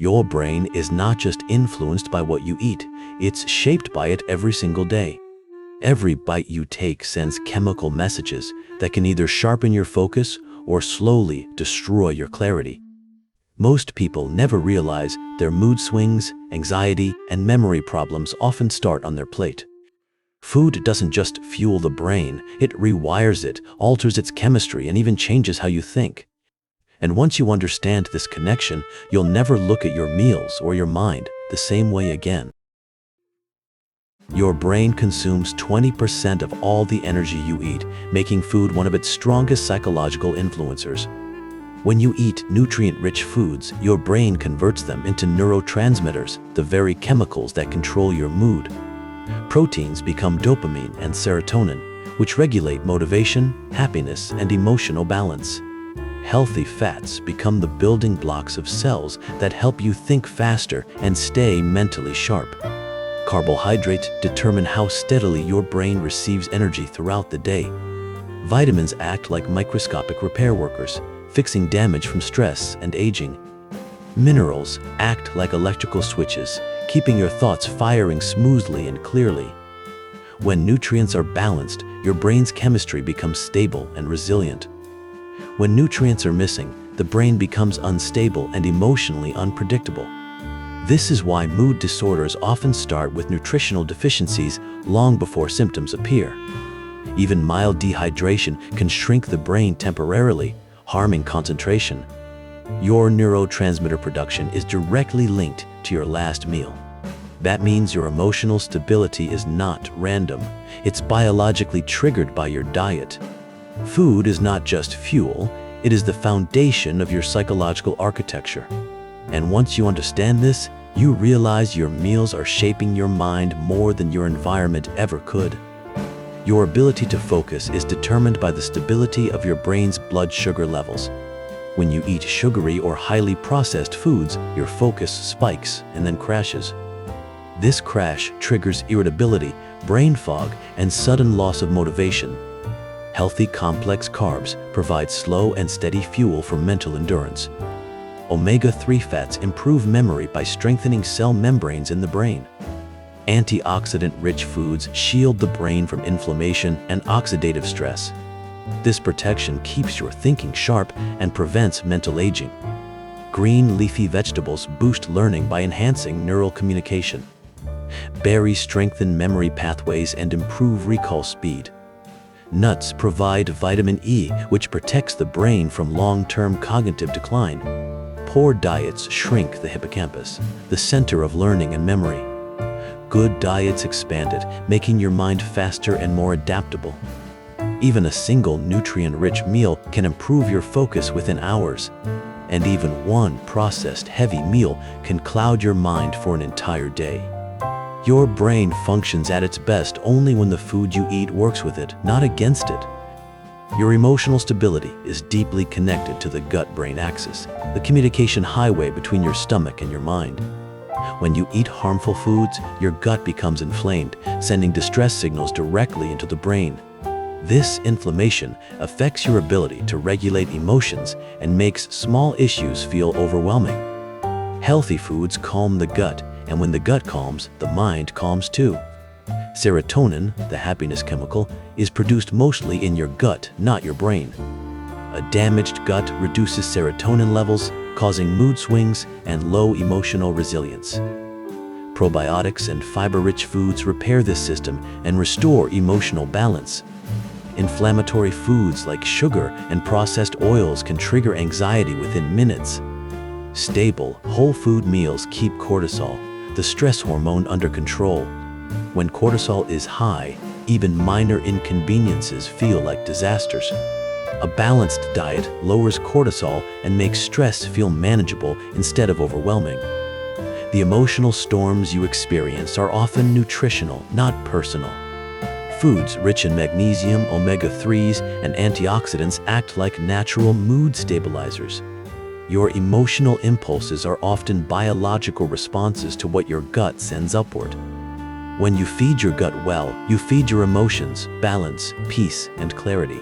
Your brain is not just influenced by what you eat, it's shaped by it every single day. Every bite you take sends chemical messages that can either sharpen your focus or slowly destroy your clarity. Most people never realize their mood swings, anxiety, and memory problems often start on their plate. Food doesn't just fuel the brain, it rewires it, alters its chemistry, and even changes how you think. And once you understand this connection, you'll never look at your meals or your mind the same way again. Your brain consumes 20% of all the energy you eat, making food one of its strongest psychological influencers. When you eat nutrient-rich foods, your brain converts them into neurotransmitters, the very chemicals that control your mood. Proteins become dopamine and serotonin, which regulate motivation, happiness, and emotional balance. Healthy fats become the building blocks of cells that help you think faster and stay mentally sharp. Carbohydrates determine how steadily your brain receives energy throughout the day. Vitamins act like microscopic repair workers, fixing damage from stress and aging. Minerals act like electrical switches, keeping your thoughts firing smoothly and clearly. When nutrients are balanced, your brain's chemistry becomes stable and resilient. When nutrients are missing, the brain becomes unstable and emotionally unpredictable. This is why mood disorders often start with nutritional deficiencies long before symptoms appear. Even mild dehydration can shrink the brain temporarily, harming concentration. Your neurotransmitter production is directly linked to your last meal. That means your emotional stability is not random. It's biologically triggered by your diet. Food is not just fuel, it is the foundation of your psychological architecture. And once you understand this, you realize your meals are shaping your mind more than your environment ever could. Your ability to focus is determined by the stability of your brain's blood sugar levels. When you eat sugary or highly processed foods, your focus spikes and then crashes. This crash triggers irritability, brain fog, and sudden loss of motivation. Healthy complex carbs provide slow and steady fuel for mental endurance. Omega-3 fats improve memory by strengthening cell membranes in the brain. Antioxidant-rich foods shield the brain from inflammation and oxidative stress. This protection keeps your thinking sharp and prevents mental aging. Green leafy vegetables boost learning by enhancing neural communication. Berries strengthen memory pathways and improve recall speed. Nuts provide vitamin E, which protects the brain from long-term cognitive decline. Poor diets shrink the hippocampus, the center of learning and memory. Good diets expand it, making your mind faster and more adaptable. Even a single nutrient-rich meal can improve your focus within hours. And even one processed heavy meal can cloud your mind for an entire day. Your brain functions at its best only when the food you eat works with it, not against it. Your emotional stability is deeply connected to the gut-brain axis, the communication highway between your stomach and your mind. When you eat harmful foods, your gut becomes inflamed, sending distress signals directly into the brain. This inflammation affects your ability to regulate emotions and makes small issues feel overwhelming. Healthy foods calm the gut, and when the gut calms, the mind calms too. Serotonin, the happiness chemical, is produced mostly in your gut, not your brain. A damaged gut reduces serotonin levels, causing mood swings and low emotional resilience. Probiotics and fiber-rich foods repair this system and restore emotional balance. Inflammatory foods like sugar and processed oils can trigger anxiety within minutes. Stable, whole food meals keep cortisol, the stress hormone, under control. When cortisol is high, even minor inconveniences feel like disasters. A balanced diet lowers cortisol and makes stress feel manageable instead of overwhelming. The emotional storms you experience are often nutritional, not personal. Foods rich in magnesium, omega-3s, and antioxidants act like natural mood stabilizers. Your emotional impulses are often biological responses to what your gut sends upward. When you feed your gut well, you feed your emotions, balance, peace, and clarity.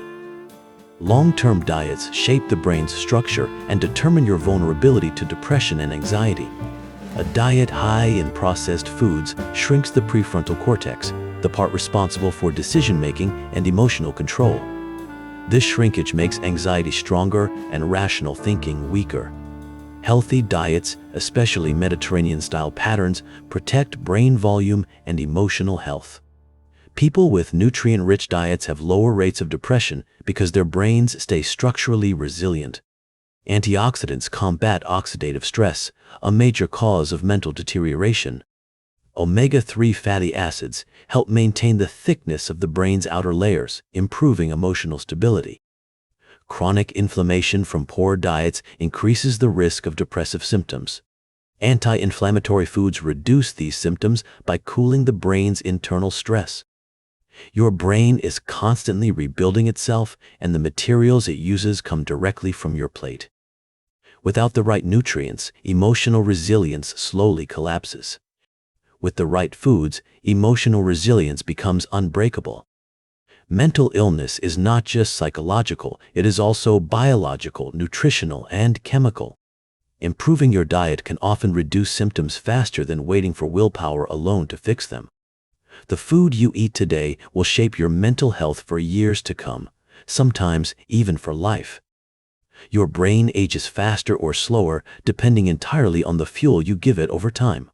Long-term diets shape the brain's structure and determine your vulnerability to depression and anxiety. A diet high in processed foods shrinks the prefrontal cortex, the part responsible for decision-making and emotional control. This shrinkage makes anxiety stronger and rational thinking weaker. Healthy diets, especially Mediterranean-style patterns, protect brain volume and emotional health. People with nutrient-rich diets have lower rates of depression because their brains stay structurally resilient. Antioxidants combat oxidative stress, a major cause of mental deterioration. Omega-3 fatty acids help maintain the thickness of the brain's outer layers, improving emotional stability. Chronic inflammation from poor diets increases the risk of depressive symptoms. Anti-inflammatory foods reduce these symptoms by cooling the brain's internal stress. Your brain is constantly rebuilding itself, and the materials it uses come directly from your plate. Without the right nutrients, emotional resilience slowly collapses. With the right foods, emotional resilience becomes unbreakable. Mental illness is not just psychological, it is also biological, nutritional, and chemical. Improving your diet can often reduce symptoms faster than waiting for willpower alone to fix them. The food you eat today will shape your mental health for years to come, sometimes even for life. Your brain ages faster or slower depending entirely on the fuel you give it over time.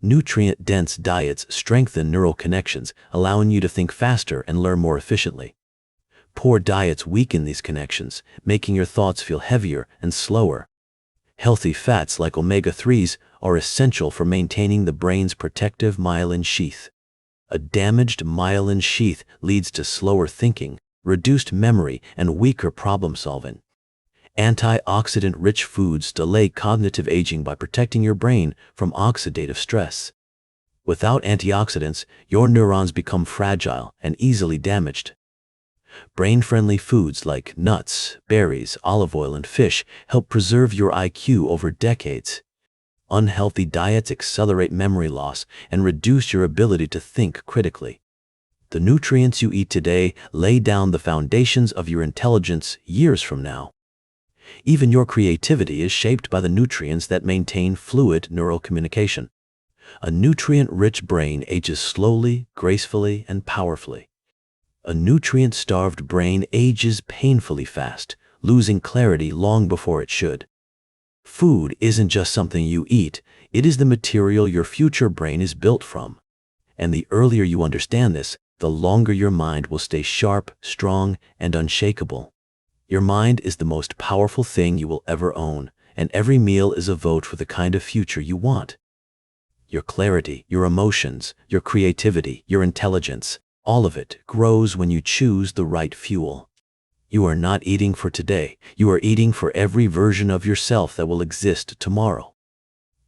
Nutrient-dense diets strengthen neural connections, allowing you to think faster and learn more efficiently. Poor diets weaken these connections, making your thoughts feel heavier and slower. Healthy fats like omega-3s are essential for maintaining the brain's protective myelin sheath. A damaged myelin sheath leads to slower thinking, reduced memory, and weaker problem-solving. Antioxidant-rich foods delay cognitive aging by protecting your brain from oxidative stress. Without antioxidants, your neurons become fragile and easily damaged. Brain-friendly foods like nuts, berries, olive oil, and fish help preserve your IQ over decades. Unhealthy diets accelerate memory loss and reduce your ability to think critically. The nutrients you eat today lay down the foundations of your intelligence years from now. Even your creativity is shaped by the nutrients that maintain fluid neural communication. A nutrient-rich brain ages slowly, gracefully, and powerfully. A nutrient-starved brain ages painfully fast, losing clarity long before it should. Food isn't just something you eat, it is the material your future brain is built from. And the earlier you understand this, the longer your mind will stay sharp, strong, and unshakable. Your mind is the most powerful thing you will ever own, and every meal is a vote for the kind of future you want. Your clarity, your emotions, your creativity, your intelligence, all of it grows when you choose the right fuel. You are not eating for today, you are eating for every version of yourself that will exist tomorrow.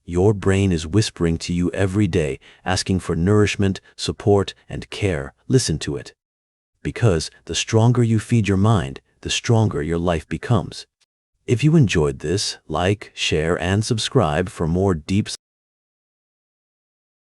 Your brain is whispering to you every day, asking for nourishment, support, and care. Listen to it. Because the stronger you feed your mind, the stronger your life becomes. If you enjoyed this, like, share, and subscribe for more deep